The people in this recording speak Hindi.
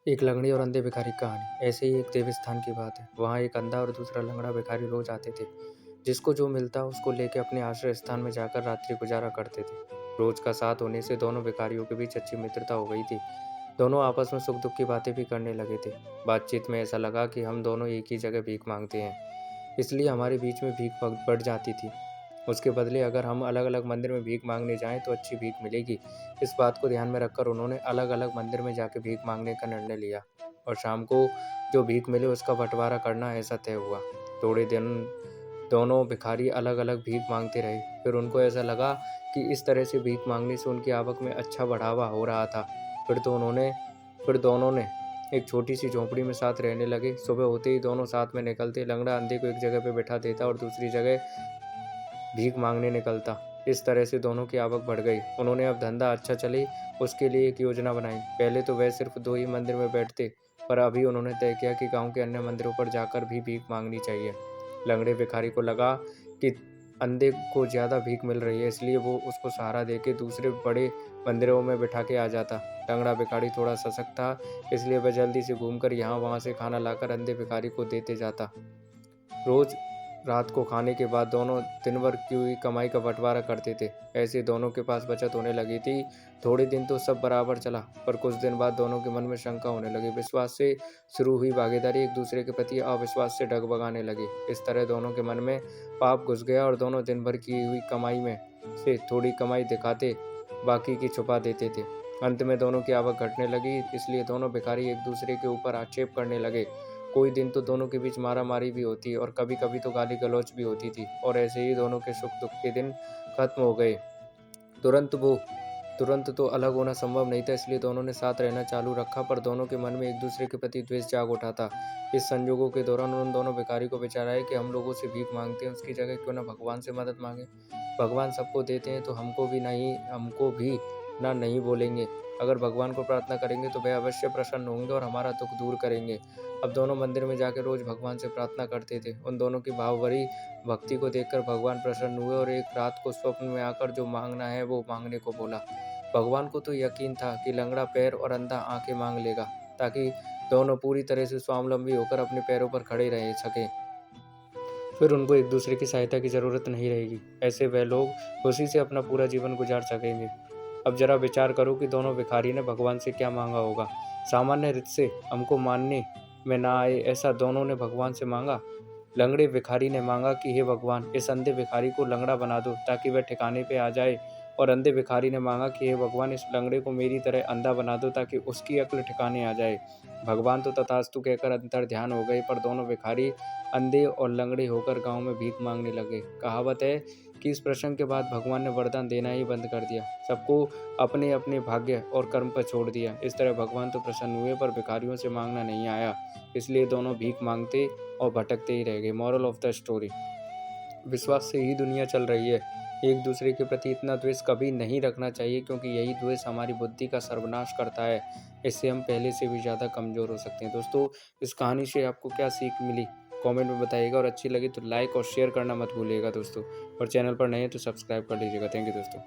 एक लंगड़ी और अंधे भिखारी की कहानी। ऐसे ही एक देवस्थान की बात है। वहाँ एक अंधा और दूसरा लंगड़ा भिखारी रोज आते थे। जिसको जो मिलता उसको लेके अपने आश्रय स्थान में जाकर रात्रि गुजारा करते थे। रोज का साथ होने से दोनों भिखारियों के बीच अच्छी मित्रता हो गई थी। दोनों आपस में सुख दुख की बातें भी करने लगे थे। बातचीत में ऐसा लगा कि हम दोनों एक ही जगह भीख मांगते हैं, इसलिए हमारे बीच में भीख बढ़ जाती थी। उसके बदले अगर हम अलग अलग मंदिर में भीख मांगने जाएं तो अच्छी भीख मिलेगी। इस बात को ध्यान में रखकर उन्होंने अलग अलग मंदिर में जाकर भीख मांगने का निर्णय लिया और शाम को जो भीख मिले उसका बंटवारा करना ऐसा तय हुआ। थोड़े दिन दोनों भिखारी अलग अलग भीख मांगते रहे। फिर उनको ऐसा लगा कि इस तरह से भीख मांगने से उनकी आवक में अच्छा बढ़ावा हो रहा था। फिर दोनों ने एक छोटी सी झोंपड़ी में साथ रहने लगे। सुबह होते ही दोनों साथ में निकलते। लंगड़ा अंधे को एक जगह पे बैठा देता और दूसरी जगह भीख मांगने निकलता। इस तरह से दोनों की आवक बढ़ गई। उन्होंने अब धंधा अच्छा चले उसके लिए एक योजना बनाई। पहले तो वह सिर्फ दो ही मंदिर में बैठते, पर अभी उन्होंने तय किया कि गांव के अन्य मंदिरों पर जाकर भी भीख मांगनी चाहिए। लंगड़े भिखारी को लगा कि अंधे को ज़्यादा भीख मिल रही है, इसलिए वो उसको सहारा देके दूसरे बड़े मंदिरों में बिठा के आ जाता। लंगड़ा भिखारी थोड़ा सशक्त था, इसलिए वह जल्दी से घूमकर यहाँ वहाँ से खाना लाकर अंधे भिखारी को देते जाता। रोज रात को खाने के बाद दोनों दिन भर की हुई कमाई का बंटवारा करते थे। ऐसे दोनों के पास बचत होने लगी थी। थोड़े दिन तो सब बराबर चला, पर कुछ दिन बाद दोनों के मन में शंका होने लगी। विश्वास से शुरू हुई भागीदारी एक दूसरे के प्रति अविश्वास से डगमगाने लगी। इस तरह दोनों के मन में पाप घुस गया और दोनों दिन भर की हुई कमाई में से थोड़ी कमाई दिखाते, बाकी की छुपा देते थे। अंत में दोनों की आवक घटने लगी, इसलिए दोनों भिखारी एक दूसरे के ऊपर आक्षेप करने लगे। कोई दिन तो दोनों के बीच मारामारी भी होती और कभी कभी तो गाली गलौज भी होती थी, और ऐसे ही दोनों के सुख दुख के दिन खत्म हो गए। तुरंत वो तुरंत तो अलग होना संभव नहीं था, इसलिए दोनों ने साथ रहना चालू रखा, पर दोनों के मन में एक दूसरे के प्रति द्वेष जाग उठा था। इस संजोगों के दौरान उन दोनों भिखारी को विचार आया कि हम लोगों से भीख मांगते हैं, उसकी जगह क्यों ना भगवान से मदद मांगे। भगवान सबको देते हैं तो हमको भी ना नहीं बोलेंगे। अगर भगवान को प्रार्थना करेंगे तो वह अवश्य प्रसन्न होंगे और हमारा दुख दूर करेंगे। अब दोनों मंदिर में जाकर रोज भगवान से प्रार्थना करते थे। उन दोनों की भाव भक्ति को देखकर भगवान प्रसन्न हुए और एक रात को स्वप्न में आकर जो मांगना है वो मांगने को बोला। भगवान को तो यकीन था कि लंगड़ा पैर और अंधा आंखें मांग लेगा, ताकि दोनों पूरी तरह से स्वावलंबी होकर अपने पैरों पर खड़े रह सकें। फिर उनको एक दूसरे की सहायता की जरूरत नहीं रहेगी। ऐसे वह लोग खुशी से अपना पूरा जीवन गुजार सकेंगे। अब जरा विचार करो कि दोनों भिखारी ने भगवान से क्या मांगा होगा। सामान्य रीत से हमको मानने में ना आए ऐसा दोनों ने भगवान से मांगा। लंगड़े भिखारी ने मांगा कि हे भगवान, इस अंधे भिखारी को लंगड़ा बना दो ताकि वह ठिकाने पे आ जाए। और अंधे भिखारी ने मांगा कि हे भगवान, इस लंगड़े को मेरी तरह अंधा बना दो ताकि उसकी अक्ल ठिकाने आ जाए। भगवान तो तथास्तु कहकर अंतर ध्यान हो गए, पर दोनों भिखारी अंधे और लंगड़े होकर गांव में भीख मांगने लगे। कहावत है कि इस प्रसंग के बाद भगवान ने वरदान देना ही बंद कर दिया। सबको अपने अपने भाग्य और कर्म पर छोड़ दिया। इस तरह भगवान तो प्रसन्न हुए, पर भिखारियों से मांगना नहीं आया, इसलिए दोनों भीख मांगते और भटकते ही रह गए। मॉरल ऑफ द स्टोरी: विश्वास से ही दुनिया चल रही है। एक दूसरे के प्रति इतना द्वेष कभी नहीं रखना चाहिए, क्योंकि यही द्वेष हमारी बुद्धि का सर्वनाश करता है। इससे हम पहले से भी ज़्यादा कमज़ोर हो सकते हैं। दोस्तों, इस कहानी से आपको क्या सीख मिली कमेंट में बताइएगा, और अच्छी लगी तो लाइक और शेयर करना मत भूलिएगा दोस्तों। और चैनल पर नए हैं तो सब्सक्राइब कर लीजिएगा। थैंक यू दोस्तों।